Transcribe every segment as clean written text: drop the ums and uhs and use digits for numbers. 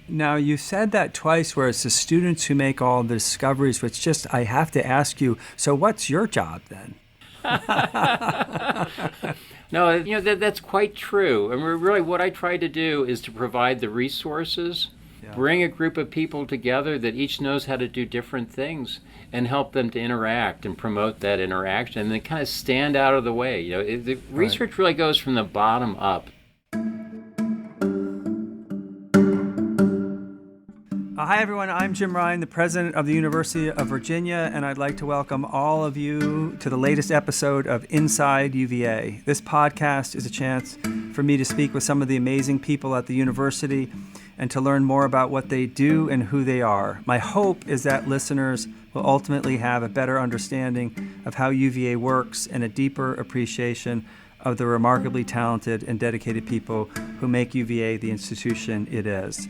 Now, you said that twice where it's the students who make all the discoveries, which just, I have to ask you, so what's your job then? No, that's quite true. And really what I try to do is to provide the resources, bring a group of people together that each knows how to do different things and help them to interact and promote that interaction and then kind of stand out of the way. The research really goes from the bottom up. Hi, everyone. I'm Jim Ryan, the president of the University of Virginia, and I'd like to welcome all of you to the latest episode of Inside UVA. This podcast is a chance for me to speak with some of the amazing people at the university and to learn more about what they do and who they are. My hope is that listeners will ultimately have a better understanding of how UVA works and a deeper appreciation of the remarkably talented and dedicated people who make UVA the institution it is.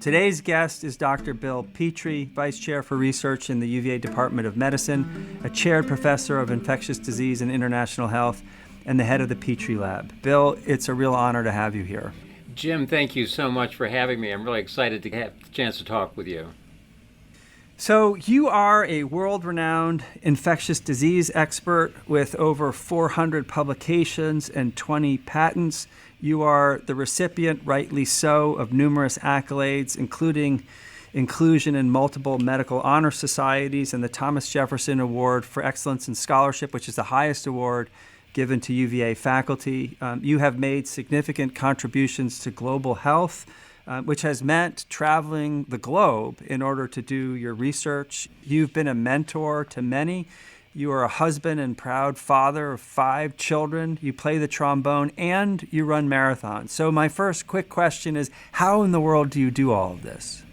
Today's guest is Dr. Bill Petri, Vice Chair for Research in the UVA Department of Medicine, a chaired professor of infectious disease and international health, and the head of the Petri Lab. Bill, it's a real honor to have you here. Jim, thank you so much for having me. I'm really excited to have the chance to talk with you. So you are a world-renowned infectious disease expert with over 400 publications and 20 patents. You are the recipient, rightly so, of numerous accolades, including inclusion in multiple medical honor societies and the Thomas Jefferson Award for Excellence in Scholarship, which is the highest award given to UVA faculty. You have made significant contributions to global health, which has meant traveling the globe in order to do your research. You've been a mentor to many. You are a husband and proud father of 5 children. You play the trombone and you run marathons. So my first quick question is, how in the world do you do all of this?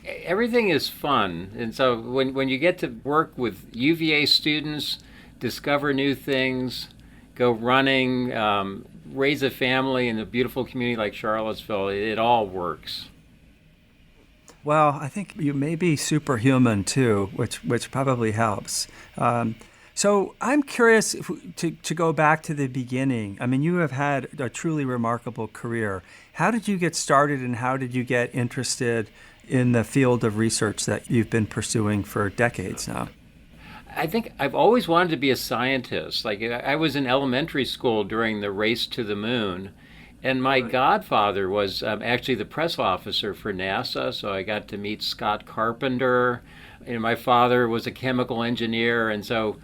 Everything is fun. And so when you get to work with UVA students, discover new things, go running, raise a family in a beautiful community like Charlottesville, it all works. Well, I think you may be superhuman too, which probably helps. So I'm curious to go back to the beginning. I mean, you have had a truly remarkable career. How did you get started and how did you get interested in the field of research that you've been pursuing for decades now? I think I've always wanted to be a scientist. Like I was in elementary school during the race to the moon. And my godfather was actually the press officer for NASA, so I got to meet Scott Carpenter. And my father was a chemical engineer, and so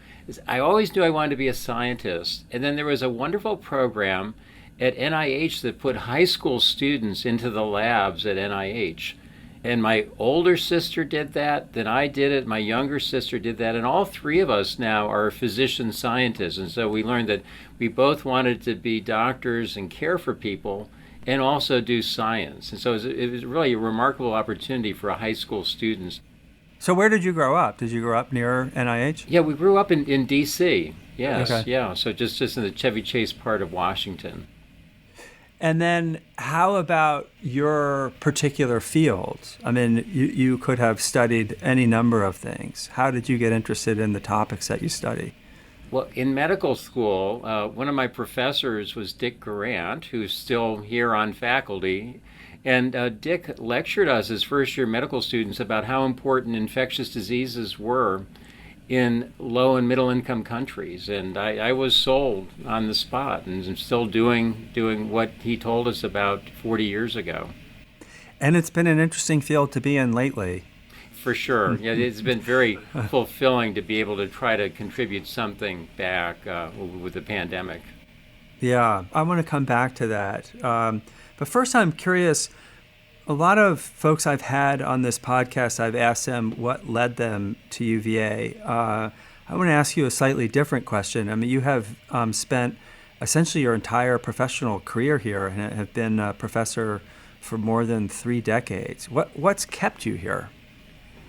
I always knew I wanted to be a scientist. And then there was a wonderful program at NIH that put high school students into the labs at NIH. And my older sister did that, then I did it, my younger sister did that, and all 3 of us now are physician scientists. And so we learned that we both wanted to be doctors and care for people and also do science. And so it was really a remarkable opportunity for high school students. So where did you grow up? Did you grow up near NIH? Yeah, we grew up in D.C., yes, Okay. yeah, so just in the Chevy Chase part of Washington. And then how about your particular field? I mean, you could have studied any number of things. How did you get interested in the topics that you study? Well, in medical school, one of my professors was Dick Garant, who's still here on faculty. And Dick lectured us as first-year medical students about how important infectious diseases were in low and middle income countries, and I was sold on the spot, and I'm still doing what he told us about 40 years ago. And it's been an interesting field to be in lately. For sure. Yeah, it's been very fulfilling to be able to try to contribute something back with the pandemic. Yeah, I want to come back to that. But first I'm curious, a lot of folks I've had on this podcast, I've asked them what led them to UVA. I want to ask you a slightly different question. I mean, you have spent essentially your entire professional career here and have been a professor for more than 3 decades. What's kept you here?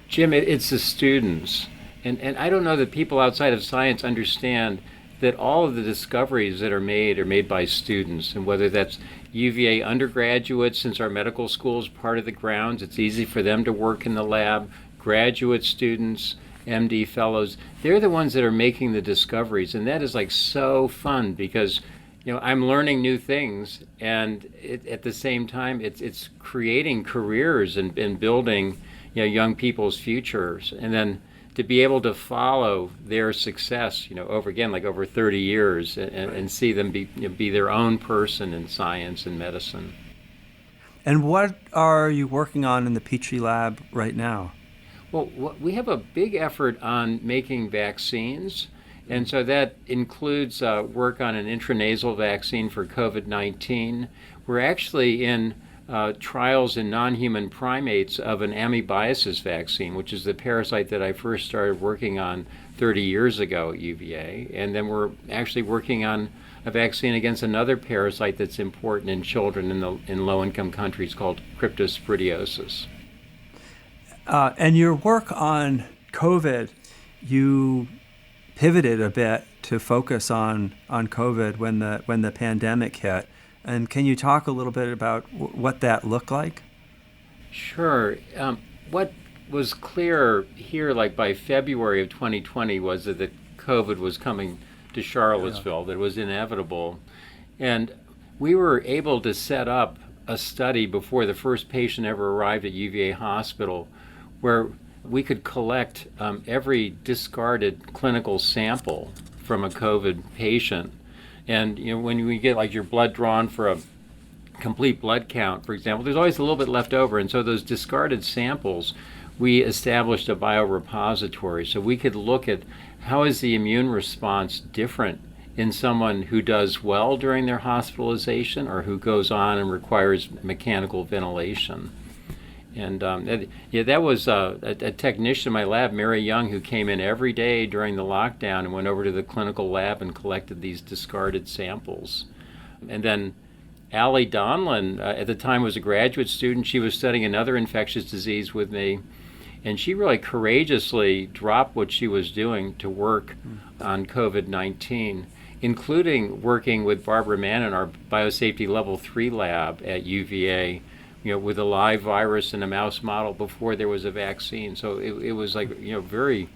Jim, it's the students. And I don't know that people outside of science understand that all of the discoveries that are made by students, and whether that's UVA undergraduates, since our medical school is part of the grounds, it's easy for them to work in the lab, graduate students, MD fellows, they're the ones that are making the discoveries, and that is like so fun because I'm learning new things, and at the same time, it's creating careers and building, young people's futures, and then to be able to follow their success, over 30 years, and see them be their own person in science and medicine. And what are you working on in the Petri lab right now? Well, we have a big effort on making vaccines. And so that includes work on an intranasal vaccine for COVID-19. We're actually in trials in non-human primates of an amoebiasis vaccine, which is the parasite that I first started working on 30 years ago at UVA. And then we're actually working on a vaccine against another parasite that's important in children in low-income countries called cryptosporidiosis. And your work on COVID, you pivoted a bit to focus on COVID when the pandemic hit. And can you talk a little bit about what that looked like? Sure. What was clear here, like by February of 2020, was that COVID was coming to Charlottesville, that it was inevitable. And we were able to set up a study before the first patient ever arrived at UVA Hospital where we could collect every discarded clinical sample from a COVID patient. And when we get like your blood drawn for a complete blood count, for example, there's always a little bit left over. And so those discarded samples, we established a biorepository. So we could look at how is the immune response different in someone who does well during their hospitalization or who goes on and requires mechanical ventilation. And that was a technician in my lab, Mary Young, who came in every day during the lockdown and went over to the clinical lab and collected these discarded samples. And then Allie Donlin, at the time, was a graduate student. She was studying another infectious disease with me. And she really courageously dropped what she was doing to work on COVID-19, including working with Barbara Mann in our biosafety level 3 lab at UVA, with a live virus in a mouse model before there was a vaccine. So it was like, very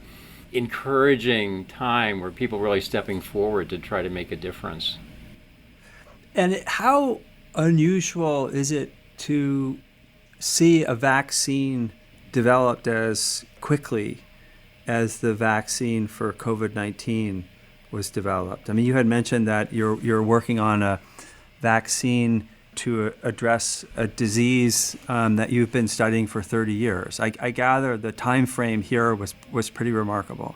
encouraging time where people really stepping forward to try to make a difference. And how unusual is it to see a vaccine developed as quickly as the vaccine for COVID-19 was developed? I mean, you had mentioned that you're working on a vaccine to address a disease that you've been studying for 30 years. I gather the time frame here was pretty remarkable.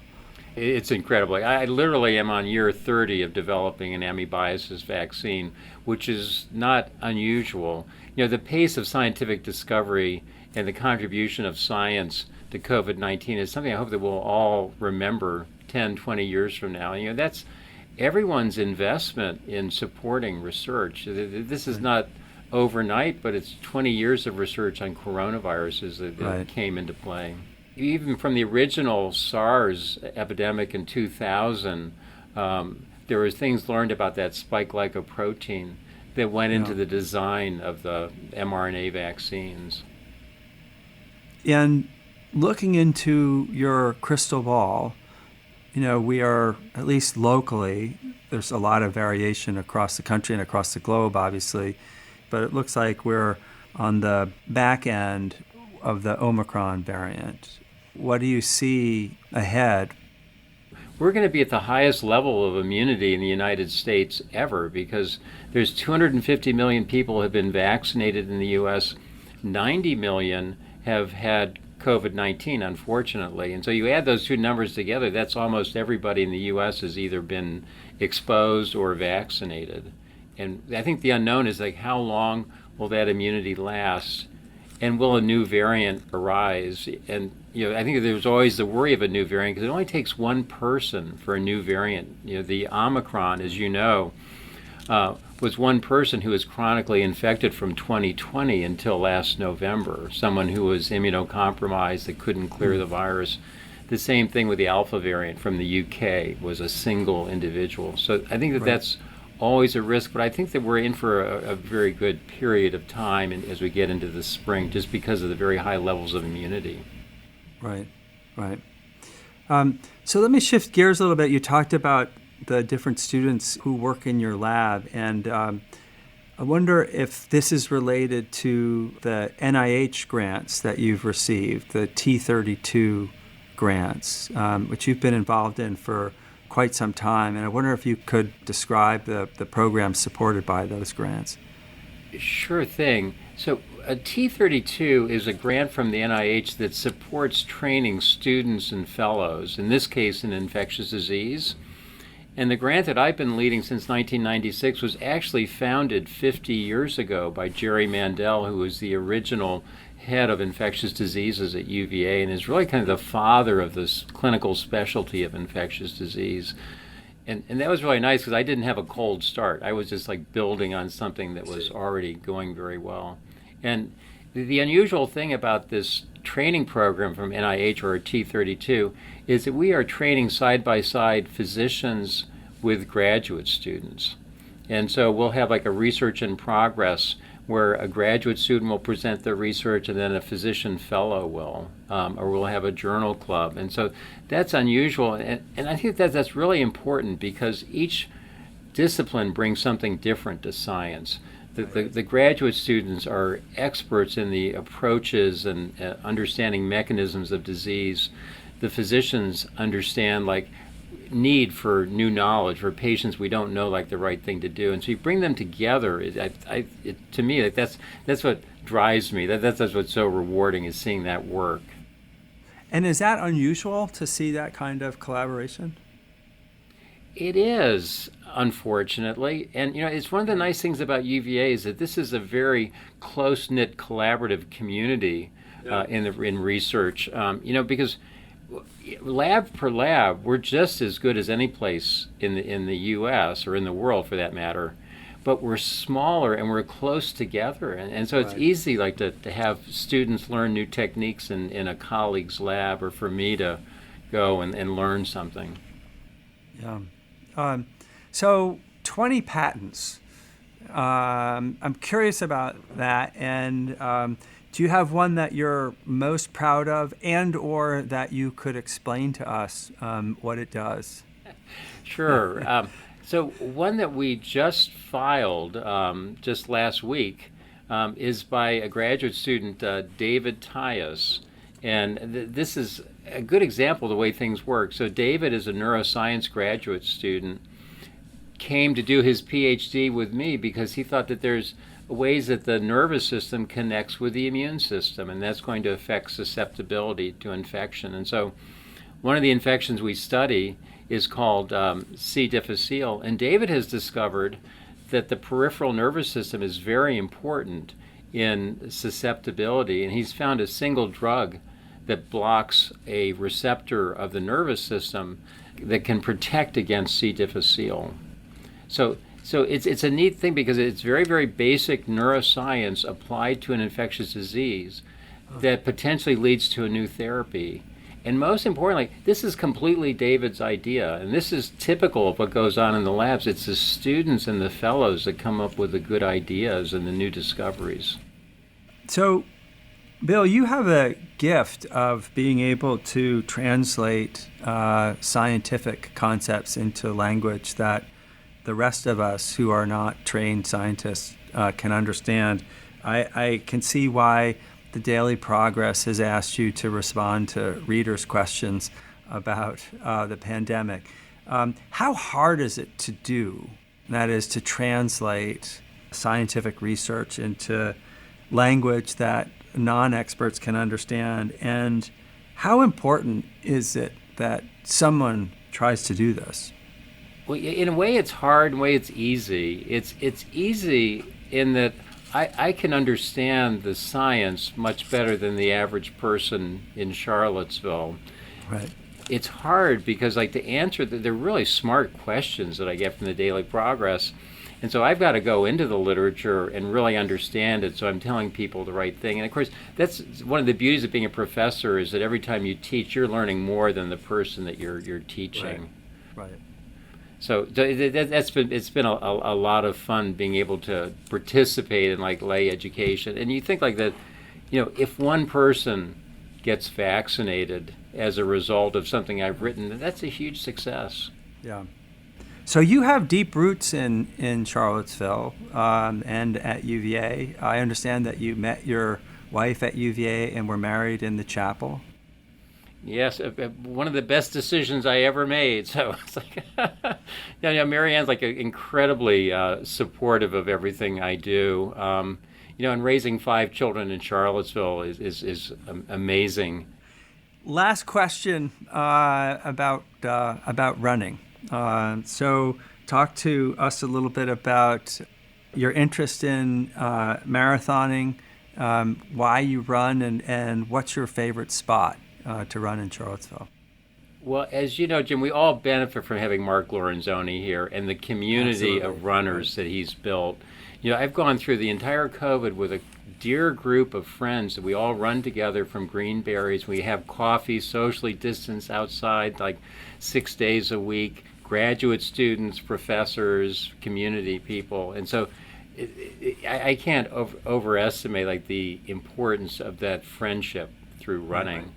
It's incredible. I literally am on year 30 of developing an amoebiasis vaccine, which is not unusual. The pace of scientific discovery and the contribution of science to COVID-19 is something I hope that we'll all remember 10, 20 years from now. That's everyone's investment in supporting research. This is not overnight, but it's 20 years of research on coronaviruses that came into play. Even from the original SARS epidemic in 2000, there was things learned about that spike glycoprotein that went into the design of the mRNA vaccines. And looking into your crystal ball, we are, at least locally, there's a lot of variation across the country and across the globe, obviously, but it looks like we're on the back end of the Omicron variant. What do you see ahead? We're going to be at the highest level of immunity in the United States ever because there's 250 million people who have been vaccinated in the U.S. 90 million have had COVID-19, unfortunately. And so you add those two numbers together, that's almost everybody in the U.S. has either been exposed or vaccinated. And I think the unknown is like how long will that immunity last? And will a new variant arise? And I think there's always the worry of a new variant because it only takes one person for a new variant. The Omicron, as you know, was one person who was chronically infected from 2020 until last November, someone who was immunocompromised that couldn't clear the virus. The same thing with the Alpha variant from the UK was a single individual. So I think that's always a risk, but I think that we're in for a very good period of time as we get into the spring just because of the very high levels of immunity. Right. So let me shift gears a little bit. You talked about the different students who work in your lab, and I wonder if this is related to the NIH grants that you've received, the T32 grants, which you've been involved in for quite some time. And I wonder if you could describe the programs supported by those grants. Sure thing. So a T32 is a grant from the NIH that supports training students and fellows, in this case in infectious disease. And the grant that I've been leading since 1996 was actually founded 50 years ago by Jerry Mandel, who was the original head of infectious diseases at UVA and is really kind of the father of this clinical specialty of infectious disease. And that was really nice because I didn't have a cold start. I was just like building on something that was already going very well. And the unusual thing about this training program from NIH, or T32, is that we are training side-by-side physicians with graduate students. And so we'll have like a research in progress where a graduate student will present their research and then a physician fellow will, or we'll have a journal club. And so that's unusual. And I think that that's really important because each discipline brings something different to science. The graduate students are experts in the approaches and understanding mechanisms of disease. The physicians understand like need for new knowledge for patients we don't know like the right thing to do, and so you bring them together. To me, like that's what drives me. That's what's so rewarding is seeing that work. And is that unusual to see that kind of collaboration? It is, unfortunately, and it's one of the nice things about UVA is that this is a very close-knit collaborative community in research. Because lab per lab, we're just as good as any place in the U.S. or in the world for that matter, but we're smaller and we're close together, and so it's easy like to have students learn new techniques in a colleague's lab, or for me to go and learn something. Yeah. So 20 patents. I'm curious about that, and do you have one that you're most proud of, and or that you could explain to us what it does? Sure. So one that we just filed just last week is by a graduate student, David Tyus. And this is a good example of the way things work. So David is a neuroscience graduate student, came to do his PhD with me because he thought that there's ways that the nervous system connects with the immune system, and that's going to affect susceptibility to infection. And so one of the infections we study is called C. difficile, and David has discovered that the peripheral nervous system is very important in susceptibility, and he's found a single drug that blocks a receptor of the nervous system that can protect against C. difficile. So it's a neat thing because it's very, very basic neuroscience applied to an infectious disease that potentially leads to a new therapy. And most importantly, this is completely David's idea, and this is typical of what goes on in the labs. It's the students and the fellows that come up with the good ideas and the new discoveries. So, Bill, you have a gift of being able to translate scientific concepts into language that the rest of us who are not trained scientists can understand. I can see why the Daily Progress has asked you to respond to readers' questions about the pandemic. How hard is it to do? That is, to translate scientific research into language that non-experts can understand, and how important is it that someone tries to do this? Well, in a way it's hard, in a way it's easy. It's easy in that I can understand the science much better than the average person in Charlottesville. Right. It's hard because to answer, they're really smart questions that I get from the Daily Progress. And so I've got to go into the literature and really understand it, so I'm telling people the right thing. And of course, that's one of the beauties of being a professor, is that every time you teach, you're learning more than the person that you're teaching. Right. So it's been a lot of fun being able to participate in lay education. And you think that, if one person gets vaccinated as a result of something I've written, that's a huge success. Yeah. So you have deep roots in Charlottesville and at UVA. I understand that you met your wife at UVA and were married in the chapel. Yes, one of the best decisions I ever made. So it's like, Mary Ann's like incredibly supportive of everything I do. And raising 5 children in Charlottesville is amazing. Last question about running. So talk to us a little bit about your interest in marathoning, why you run, and what's your favorite spot to run in Charlottesville. Well, as you know, Jim, we all benefit from having Mark Lorenzoni here and the community Absolutely. of runners that he's built. I've gone through the entire COVID with a dear group of friends that we all run together from Greenberries. We have coffee socially distanced outside like 6 days a week, graduate students, professors, community people. And so I can't overestimate like the importance of that friendship through running.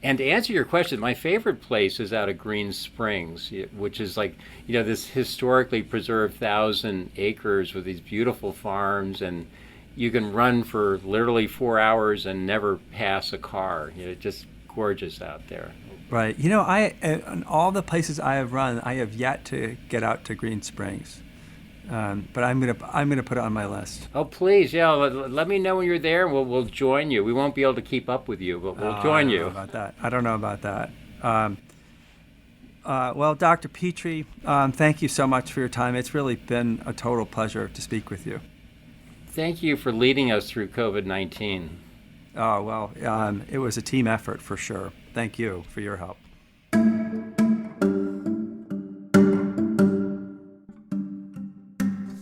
And to answer your question, my favorite place is out of Green Springs, which is like, this historically preserved 1,000 acres with these beautiful farms, and you can run for literally 4 hours and never pass a car. Just gorgeous out there. Right. In all the places I have run, I have yet to get out to Green Springs. But I'm gonna put it on my list. Oh, please, yeah. Let me know when you're there. We'll join you. We won't be able to keep up with you, but we'll join you. I don't know about that. Well, Dr. Petri, thank you so much for your time. It's really been a total pleasure to speak with you. Thank you for leading us through COVID-19. Oh, well, it was a team effort for sure. Thank you for your help.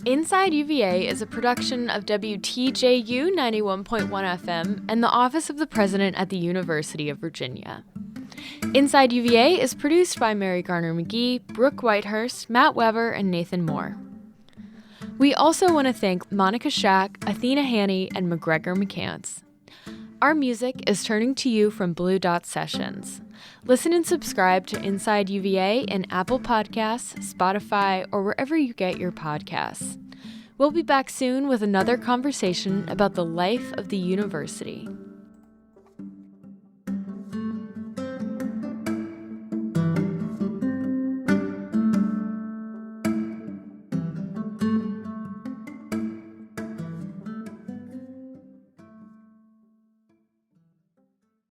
Inside UVA is a production of WTJU 91.1 FM and the Office of the President at the University of Virginia. Inside UVA is produced by Mary Garner McGee, Brooke Whitehurst, Matt Weber, and Nathan Moore. We also want to thank Monica Shack, Athena Haney, and McGregor McCants. Our music is Turning to You from Blue Dot Sessions. Listen and subscribe to Inside UVA in Apple Podcasts, Spotify, or wherever you get your podcasts. We'll be back soon with another conversation about the life of the university.